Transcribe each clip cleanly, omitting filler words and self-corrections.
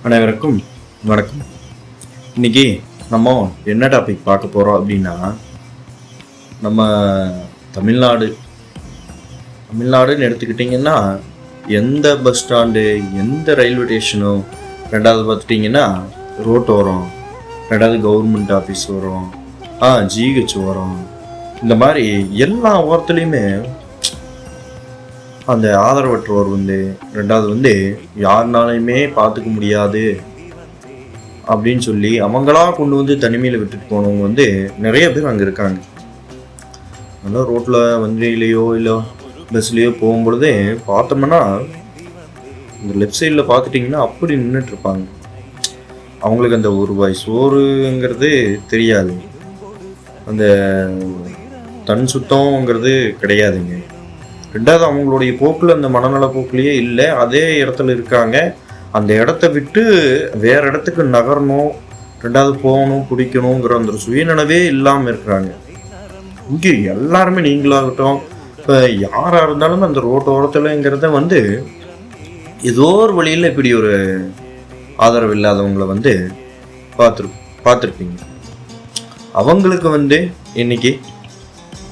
அனைவருக்கும் வணக்கம். இன்னைக்கு நம்ம என்ன டாபிக் பார்க்க போகிறோம் அப்படின்னா, நம்ம தமிழ்நாடுன்னு எடுத்துக்கிட்டிங்கன்னா எந்த பஸ் ஸ்டாண்டு, எந்த ரயில்வே ஸ்டேஷனோ, ரெண்டாவது பார்த்துட்டிங்கன்னா ரோட்டோரம், ரெண்டாவது கவர்மெண்ட் ஆஃபீஸ் வரும், ஜிஹெச் வரும். இந்த மாதிரி எல்லா ஓரத்துலேயுமே அந்த ஆதரவற்றோர் ரெண்டாவது யாருனாலையுமே பார்த்துக்க முடியாது அப்படின்னு சொல்லி அவங்களா கொண்டு தனிமையில் விட்டுட்டு போனவங்க நிறைய பேர் அங்கே இருக்காங்க. அதனால் ரோட்டில் வண்டியிலையோ இல்லை பஸ்லேயோ போகும்பொழுதே பார்த்தோம்னா இந்த லெஃப்ட் சைடில் பார்த்துட்டிங்கன்னா அப்படி நின்றுட்டுருப்பாங்க. அவங்களுக்கு அந்த ஒரு ரூபாய் சோறுங்கிறது தெரியாது, அந்த தன் சுத்தங்கிறது கிடையாதுங்க. ரெண்டாவது அவங்களுடைய போக்கில் அந்த மனநல போக்குலேயே இல்லை, அதே இடத்துல இருக்காங்க. அந்த இடத்த விட்டு வேற இடத்துக்கு நகரணும், ரெண்டாவது போகணும், பிடிக்கணுங்கிற அந்த சுயநினைவே இல்லாமல் இருக்கிறாங்க. இங்கே எல்லாருமே நீங்களாகட்டும், இப்போ யாராக இருந்தாலும் அந்த ரோட்டோரத்துலங்கிறத ஏதோ ஒரு வழியில் இப்படி ஒரு ஆதரவு இல்லாதவங்களை பார்த்துருப்பீங்க. அவங்களுக்கு இன்னைக்கு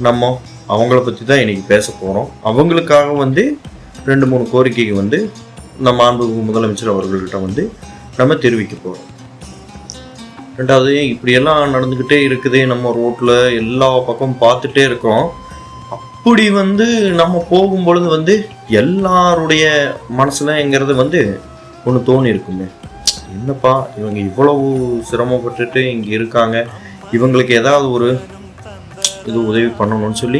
நம்ம அவங்கள பற்றி தான் இன்றைக்கி பேச போகிறோம். அவங்களுக்காக 2-3 கோரிக்கைக்கு நம்ம மாண்புமிகு முதலமைச்சர் அவர்கள்கிட்ட நம்ம தெரிவிக்க போகிறோம். ரெண்டாவது, இப்படியெல்லாம் நடந்துக்கிட்டே இருக்குது. நம்ம ரோட்டில் எல்லா பக்கம் பார்த்துட்டே இருக்கோம். அப்படி நம்ம போகும்பொழுது எல்லாருடைய மனசுலங்கிறது ஒன்று தோணி இருக்குங்க. என்னப்பா இவங்க இவ்வளவு சிரமப்பட்டுட்டு இங்கே இருக்காங்க, இவங்களுக்கு ஏதாவது ஒரு இது உதவி பண்ணணும்னு சொல்லி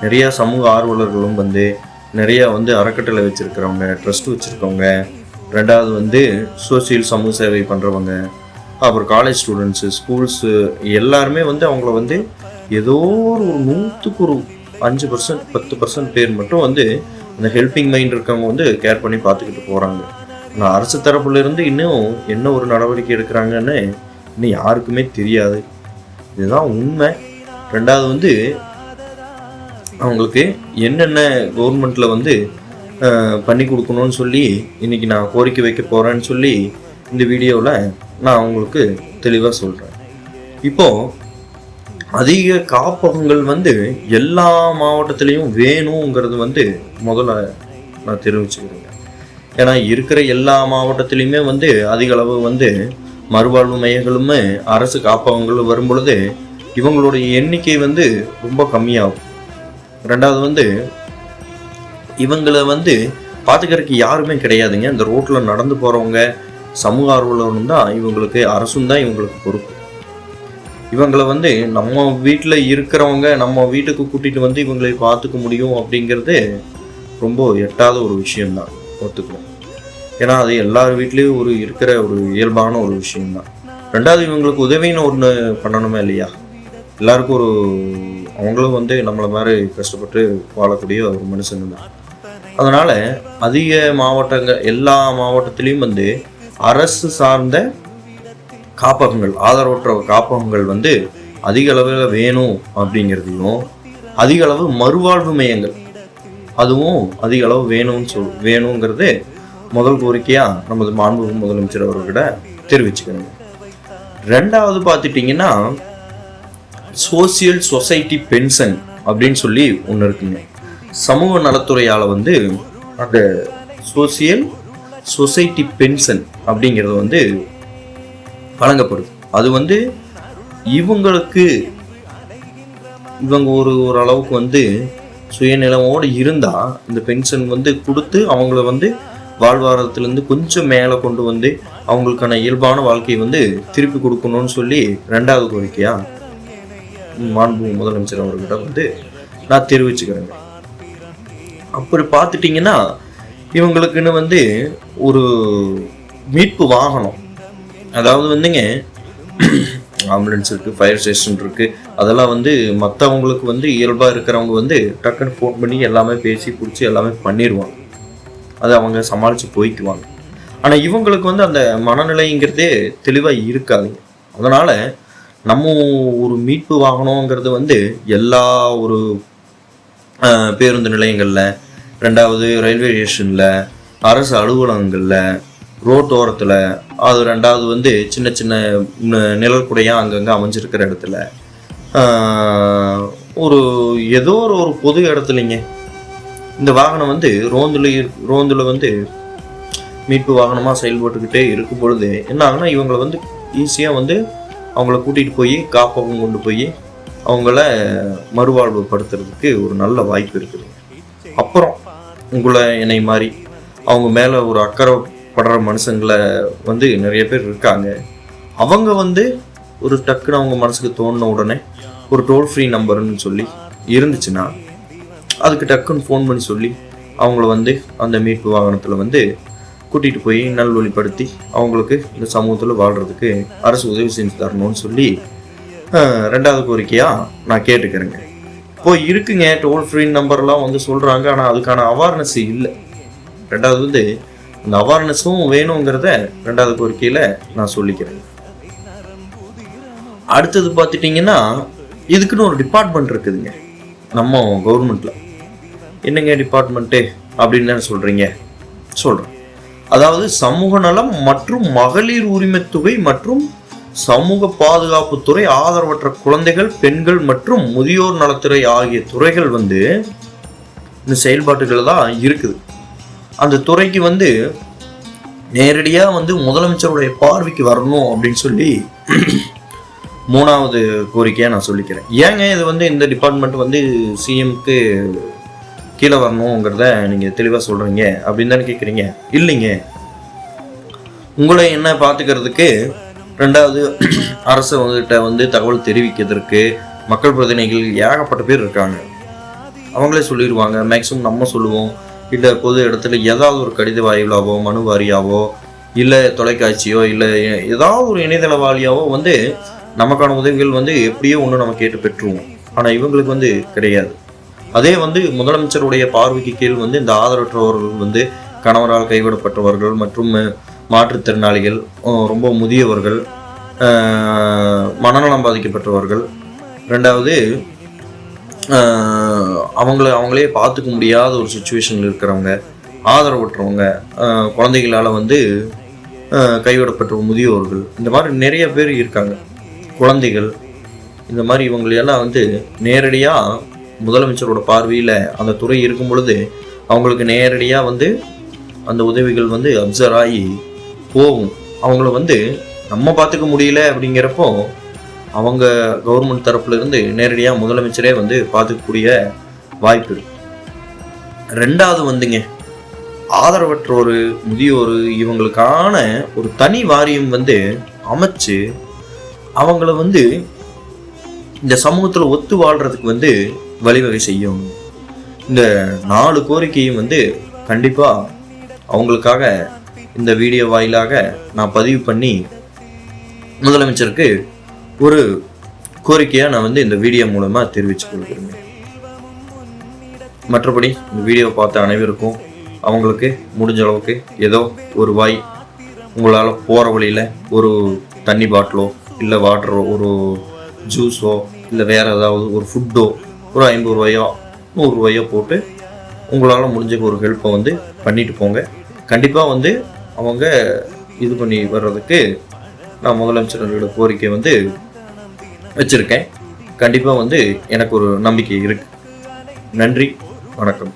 நிறையா சமூக ஆர்வலர்களும் நிறையா அறக்கட்டளை வச்சுருக்கிறவங்க, ட்ரஸ்ட் வச்சுருக்கவங்க, ரெண்டாவது சோசியல் சமூக சேவை பண்ணுறவங்க, அப்புறம் காலேஜ் ஸ்டூடெண்ட்ஸு, ஸ்கூல்ஸு எல்லாருமே அவங்கள ஏதோ ஒரு 100க்கு ஒரு 5%, 10% பேர் மட்டும் அந்த ஹெல்பிங் மைண்ட் இருக்கவங்க கேர் பண்ணி பார்த்துக்கிட்டு போகிறாங்க. ஆனால் அரசு தரப்புலேருந்து இன்னும் என்ன ஒரு நடவடிக்கை எடுக்கிறாங்கன்னு இன்னும் யாருக்குமே தெரியாது. இதுதான் உண்மை. ரெண்டாவது அவங்களுக்கு என்னென்ன கவர்மெண்ட்டில் பண்ணி கொடுக்கணும்னு சொல்லி இன்றைக்கி நான் கோரிக்கை வைக்க போகிறேன்னு சொல்லி இந்த வீடியோவில் நான் அவங்களுக்கு தெளிவாக சொல்கிறேன். இப்போது அதிக காப்பகங்கள் எல்லா மாவட்டத்துலேயும் வேணுங்கிறது முதல்ல நான் தெரிவிச்சுக்கிறேங்க. ஏன்னா இருக்கிற எல்லா மாவட்டத்துலேயுமே அதிக அளவு மறுவாழ்வு மையங்களுமே அரசு காப்பகங்கள் வரும்பொழுது இவங்களுடைய எண்ணிக்கை ரொம்ப கம்மியாகும். ரெண்டாவது இவங்களை பார்த்துக்கிறதுக்கு யாருமே கிடையாதுங்க. இந்த ரோட்டில் நடந்து போகிறவங்க, சமூக ஆர்வலரும் தான் இவங்களுக்கு, அரசும் தான் இவங்களுக்கு பொறுப்பு. இவங்களை நம்ம வீட்டில் இருக்கிறவங்க நம்ம வீட்டுக்கு கூட்டிகிட்டு இவங்களை பார்த்துக்க முடியும் அப்படிங்கிறது ரொம்ப எட்டாத ஒரு விஷயம்தான், ஒத்துக்கணும். ஏன்னா அது எல்லார் வீட்லேயும் இருக்கிற ஒரு இயல்பான ஒரு விஷயம்தான். ரெண்டாவது இவங்களுக்கு உதவின்னு ஒன்று பண்ணணுமே இல்லையா? எல்லாருக்கும் அவங்களும் நம்மளை மாதிரி கஷ்டப்பட்டு வாழக்கூடிய ஒரு மனுஷங்க தான். அதனால் அதிக மாவட்டங்கள், எல்லா மாவட்டத்திலையும் அரசு சார்ந்த காப்பகங்கள், ஆதரவற்ற காப்பகங்கள் அதிக அளவில் வேணும் அப்படிங்கிறதையும், அதிக அளவு மறுவாழ்வு மையங்கள் அதுவும் அதிக அளவு வேணுங்கிறது முதல் கோரிக்கையாக நமது மாண்புமிகு முதலமைச்சர் அவர்கிட்ட தெரிவிச்சுக்கணும். ரெண்டாவது பார்த்துட்டிங்கன்னா சோசியல் சொசைட்டி பென்ஷன் அப்படின்னு சொல்லி ஒன்று இருக்குங்க. சமூக நலத்துறையால் அந்த சோசியல் சொசைட்டி பென்ஷன் அப்படிங்கிறது வழங்கப்படுது. அது இவங்களுக்கு இவங்க ஒரு அளவுக்கு சுயநிலமோடு இருந்தால் இந்த பென்ஷன் கொடுத்து அவங்கள வாழ்வாதாரத்திலேருந்து கொஞ்சம் மேலே கொண்டு அவங்களுக்கான இயல்பான வாழ்க்கையை திருப்பி கொடுக்கணும்னு சொல்லி ரெண்டாவது கோரிக்கையாக மாண்பு முதலமைச்சர் அவர்கிட்ட நான் தெரிவிச்சுக்கிறேங்க. அப்படி பார்த்துட்டிங்கன்னா இவங்களுக்குன்னு ஒரு மீட்பு வாகனம், அதாவது ஆம்புலன்ஸ் இருக்குது, ஃபயர் ஸ்டேஷன் இருக்குது, அதெல்லாம் மற்றவங்களுக்கு இயல்பாக இருக்கிறவங்க டக்குன்னு ஃபோன் பண்ணி எல்லாமே பேசி பிடிச்சி எல்லாமே பண்ணிடுவாங்க. அது அவங்க சமாளித்து போய்க்குவாங்க. ஆனால் இவங்களுக்கு அந்த மனநிலைங்கிறதே தெளிவாக இருக்காதுங்க. அதனால் நம்ம ஒரு மீட்பு வாகனங்கிறது எல்லா ஒரு பேருந்து நிலையங்களில், ரெண்டாவது ரயில்வே ஸ்டேஷனில், அரசு அலுவலகங்களில், ரோட்டோரத்தில், அது ரெண்டாவது வந்து சின்ன சின்ன நிழல் குடையாக அங்கங்கே அமைஞ்சிருக்கிற இடத்துல, ஒரு ஏதோ ஒரு பொது இடத்துலைங்க இந்த வாகனம் வந்து ரோந்தில் வந்து மீட்பு வாகனமாக செயல்பட்டுக்கிட்டே இருக்கும் பொழுது என்ன ஆகுனா, இவங்களை வந்து ஈஸியாக வந்து அவங்கள கூட்டிகிட்டு போய் காப்பகம் கொண்டு போய் அவங்கள மறுவாழ்வு படுத்துறதுக்கு ஒரு நல்ல வாய்ப்பு இருக்குது. அப்புறம் உங்களை என்னை மாதிரி அவங்க மேலே ஒரு அக்கறைப்படுற மனுஷங்களை வந்து நிறைய பேர் இருக்காங்க. அவங்க வந்து ஒரு டக்குன்னு அவங்க மனசுக்கு தோணின உடனே ஒரு டோல் ஃப்ரீ நம்பர்னு சொல்லி இருந்துச்சுன்னா அதுக்கு டக்குன்னு ஃபோன் பண்ணி சொல்லி அவங்கள வந்து அந்த மீட்பு வாகனத்தில் வந்து கூட்டிகிட்டு போய் நல்வழிப்படுத்தி அவங்களுக்கு இந்த சமூகத்தில் வாழ்கிறதுக்கு அரசு உதவி செஞ்சு தரணும்னு சொல்லி ரெண்டாவது கோரிக்கையாக நான் கேட்டுக்கிறேங்க. இப்போ இருக்குங்க டோல் ஃப்ரீ நம்பர்லாம் வந்து சொல்கிறாங்க, ஆனால் அதுக்கான அவேர்னஸ் இல்லை. ரெண்டாவது வந்து அந்த அவேர்னஸும் வேணுங்கிறத ரெண்டாவது கோரிக்கையில் நான் சொல்லிக்கிறேன். அடுத்தது பார்த்துட்டிங்கன்னா இதுக்குன்னு ஒரு டிபார்ட்மெண்ட் இருக்குதுங்க நம்ம கவர்மெண்ட்டில். என்னங்க டிபார்ட்மெண்ட்டு அப்படின்னு தானே சொல்கிறீங்க? சொல்கிறேன். அதாவது சமூக நலம் மற்றும் மகளிர் உரிமைத்தொகை மற்றும் சமூக பாதுகாப்புத்துறை, ஆதரவற்ற குழந்தைகள், பெண்கள் மற்றும் முதியோர் நலத்துறை ஆகிய துறைகள் வந்து இந்த செயல்பாட்டுகள் தான் இருக்குது. அந்த துறைக்கு வந்து நேரடியாக வந்து முதலமைச்சருடைய பார்வைக்கு வரணும் அப்படின்னு சொல்லி மூணாவது கோரிக்கையாக நான் சொல்லிக்கிறேன். ஏங்க இது வந்து இந்த டிபார்ட்மெண்ட் வந்து சிஎம்க்கு கீழே வரணுங்கிறத நீங்கள் தெளிவாக சொல்கிறீங்க அப்படின்னு தானே கேட்குறீங்க? இல்லைங்க, உங்களை என்ன பார்த்துக்கிறதுக்கு ரெண்டாவது அரசு வந்துகிட்ட வந்து தகவல் தெரிவிக்கிறதுக்கு மக்கள் பிரதிநிதிகள் ஏகப்பட்ட பேர் இருக்காங்க. அவங்களே சொல்லிடுவாங்க. மேக்ஸிமம் நம்ம சொல்லுவோம், இல்லை பொது இடத்துல ஏதாவது ஒரு கடித வாயிலாவோ மனு வாரியாவோ இல்லை தொலைக்காட்சியோ இல்லை ஏதாவது ஒரு இணையதள வாரியாவோ வந்து நமக்கான உதவிகள் வந்து எப்படியோ ஒன்று நம்ம கேட்டு பெற்றுவோம். ஆனால் இவங்களுக்கு வந்து கிடையாது. அதே வந்து முதலமைச்சருடைய பார்வைக்கு கீழ் வந்து இந்த ஆதரவற்றவர்கள் வந்து கணவரால் கைவிடப்பட்டவர்கள் மற்றும் மாற்றுத்திறனாளிகள், ரொம்ப முதியவர்கள், மனநலம் பாதிக்கப்பட்டவர்கள், ரெண்டாவது அவங்களே பார்த்துக்க முடியாத ஒரு சுச்சுவேஷனில் இருக்கிறவங்க, ஆதரவற்றவங்க, குழந்தைகளால் வந்து கைவிடப்பட்ட முதியோர்கள், இந்த மாதிரி நிறைய பேர் இருக்காங்க. குழந்தைகள், இந்த மாதிரி இவங்களெல்லாம் வந்து நேரடியாக முதலமைச்சரோட பார்வையில் அந்த துறை இருக்கும் பொழுது அவங்களுக்கு நேரடியாக வந்து அந்த உதவிகள் வந்து அப்சர்வ் ஆகி போகும். அவங்கள வந்து நம்ம பார்த்துக்க முடியல அப்படிங்கிறப்போ அவங்க கவர்மெண்ட் தரப்புலேருந்து நேரடியாக முதலமைச்சரே வந்து பார்த்துக்கக்கூடிய வாய்ப்பு இருக்கு. ரெண்டாவது வந்துங்க, ஆதரவற்றோர், முதியோர், இவங்களுக்கான ஒரு தனி வாரியம் வந்து அமைச்சு அவங்கள வந்து இந்த சமூகத்தில் ஒத்து வாழ்கிறதுக்கு வந்து வழிவகை செய்யும். இந்த 4 கோரிக்கையும் வந்து கண்டிப்பாக அவங்களுக்காக இந்த வீடியோ வாயிலாக நான் பதிவு பண்ணி முதலமைச்சருக்கு ஒரு கோரிக்கையாக நான் வந்து இந்த வீடியோ மூலமாக தெரிவித்து கொடுக்குறேங்க. மற்றபடி இந்த வீடியோ பார்த்த அனைவருக்கும் அவங்களுக்கு முடிஞ்ச அளவுக்கு ஏதோ ஒரு வாய் உங்களால் போகிற வழியில் ஒரு தண்ணி பாட்டிலோ இல்லை வாட்டரோ ஒரு ஜூஸோ இல்லை வேறு ஏதாவது ஒரு ஃபுட்டோ ஒரு 50 ரூபாயோ 100 ரூபாயோ போட்டு உங்களால் முடிஞ்ச ஒரு ஹெல்ப்பை வந்து பண்ணிட்டு போங்க. கண்டிப்பாக வந்து அவங்க இது பண்ணி வர்றதுக்கு நான் முதலமைச்சரோட கோரிக்கை வந்து வச்சுருக்கேன். கண்டிப்பாக வந்து எனக்கு ஒரு நம்பிக்கை இருக்குது. நன்றி, வணக்கம்.